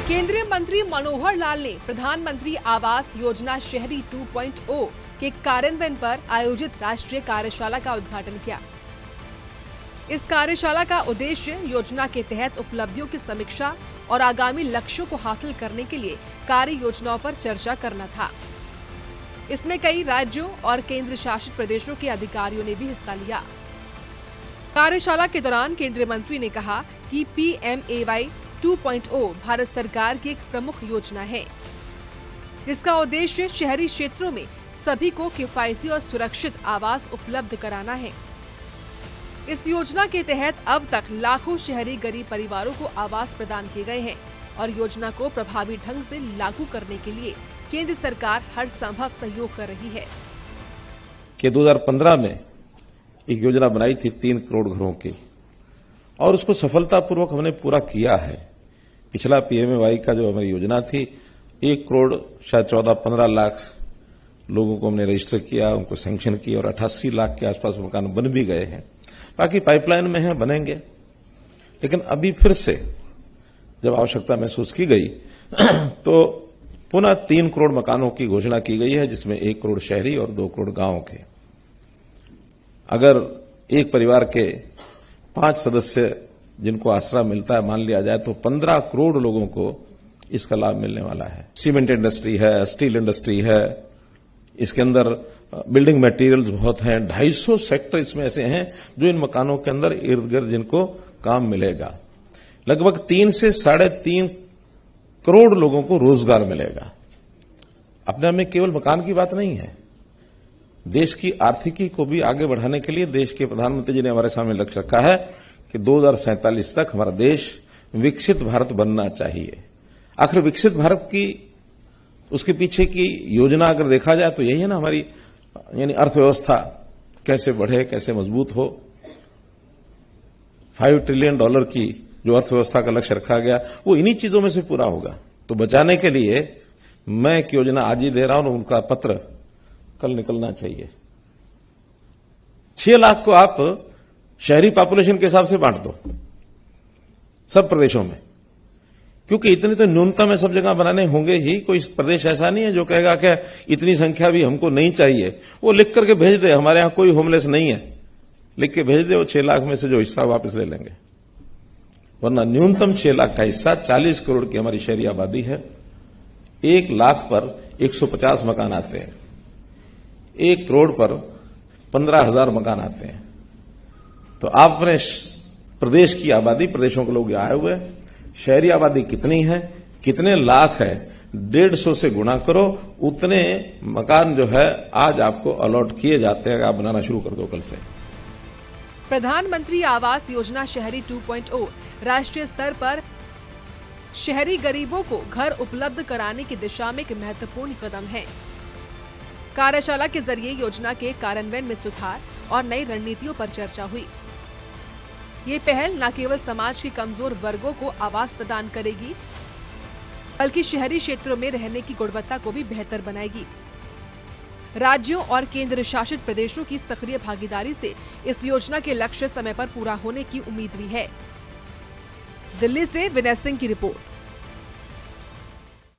केंद्रीय मंत्री मनोहर लाल ने प्रधानमंत्री आवास योजना शहरी 2.0 के कार्यान्वयन पर आयोजित राष्ट्रीय कार्यशाला का उद्घाटन किया। इस कार्यशाला का उद्देश्य योजना के तहत उपलब्धियों की समीक्षा और आगामी लक्ष्यों को हासिल करने के लिए कार्य योजनाओं पर चर्चा करना था। इसमें कई राज्यों और केंद्र शासित प्रदेशों के अधिकारियों ने भी हिस्सा लिया। कार्यशाला के दौरान केंद्रीय मंत्री ने कहा कि PMAY 2.0 भारत सरकार की एक प्रमुख योजना है, जिसका उद्देश्य शहरी क्षेत्रों में सभी को किफायती और सुरक्षित आवास उपलब्ध कराना है। इस योजना के तहत अब तक लाखों शहरी गरीब परिवारों को आवास प्रदान किए गए हैं और योजना को प्रभावी ढंग से लागू करने के लिए केंद्र सरकार हर संभव सहयोग कर रही है। कि 2015 में एक योजना बनाई थी 3 करोड़ घरों की और उसको सफलतापूर्वक हमने पूरा किया है। पिछला PMAY का जो हमारी योजना थी 1 करोड़ शायद 14-15 लाख लोगों को हमने रजिस्टर किया, उनको सैंक्शन किया और 88 लाख के आसपास मकान बन भी गए हैं। बाकी पाइपलाइन में है, बनेंगे। लेकिन अभी फिर से जब आवश्यकता महसूस की गई तो पुनः 3 करोड़ मकानों की घोषणा की गई है, जिसमें 1 करोड़ शहरी और 2 करोड़ गांव के। अगर एक परिवार के 5 सदस्य जिनको आसरा मिलता है मान लिया जाए तो 15 करोड़ लोगों को इसका लाभ मिलने वाला है। सीमेंट इंडस्ट्री है, स्टील इंडस्ट्री है, इसके अंदर बिल्डिंग मटेरियल्स बहुत हैं। 250 सेक्टर इसमें ऐसे हैं जो इन मकानों के अंदर इर्द गिर्द जिनको काम मिलेगा। लगभग 3 से 3.5 करोड़ लोगों को रोजगार मिलेगा। अपने में केवल मकान की बात नहीं है, देश की आर्थिकी को भी आगे बढ़ाने के लिए देश के प्रधानमंत्री जी ने हमारे सामने लक्ष्य रखा है कि 2047 तक हमारा देश विकसित भारत बनना चाहिए। आखिर विकसित भारत की उसके पीछे की योजना अगर देखा जाए तो यही है ना, हमारी यानी अर्थव्यवस्था कैसे बढ़े, कैसे मजबूत हो। $5 ट्रिलियन की जो अर्थव्यवस्था का लक्ष्य रखा गया वो इन्हीं चीजों में से पूरा होगा। तो बचाने के लिए मैं एक योजना आज ही दे रहा हूं और उनका पत्र कल निकलना चाहिए। 6 लाख को आप शहरी पॉपुलेशन के हिसाब से बांट दो सब प्रदेशों में, क्योंकि इतने तो न्यूनतम है सब जगह बनाने होंगे ही। कोई प्रदेश ऐसा नहीं है जो कहेगा कि इतनी संख्या भी हमको नहीं चाहिए। वो लिख करके भेज दे, हमारे यहां कोई होमलेस नहीं है, लिख के भेज दे। वो 6 लाख में से जो हिस्सा वापस ले लेंगे, वरना न्यूनतम 6 लाख का हिस्सा 40 करोड़ की हमारी शहरी आबादी है। 1 लाख पर 150 मकान आते हैं, 1 करोड़ पर 15,000 मकान आते हैं। तो आप अपने प्रदेश की आबादी, प्रदेशों के लोग आए हुए, शहरी आबादी कितनी है, कितने लाख है, 150 से गुणा करो, उतने मकान जो है आज आपको अलॉट किए जाते हैं। आप बनाना शुरू कर दो कल से। प्रधानमंत्री आवास योजना शहरी 2.0 राष्ट्रीय स्तर पर शहरी गरीबों को घर उपलब्ध कराने की दिशा में एक महत्वपूर्ण कदम है। कार्यशाला के जरिए योजना के कार्यान्वयन में सुधार और नई रणनीतियों पर चर्चा हुई। ये पहल न केवल समाज के कमजोर वर्गों को आवास प्रदान करेगी, बल्कि शहरी क्षेत्रों में रहने की गुणवत्ता को भी बेहतर बनाएगी। राज्यों और केंद्र शासित प्रदेशों की सक्रिय भागीदारी से इस योजना के लक्ष्य समय पर पूरा होने की उम्मीद भी है। दिल्ली से विनय सिंह की रिपोर्ट।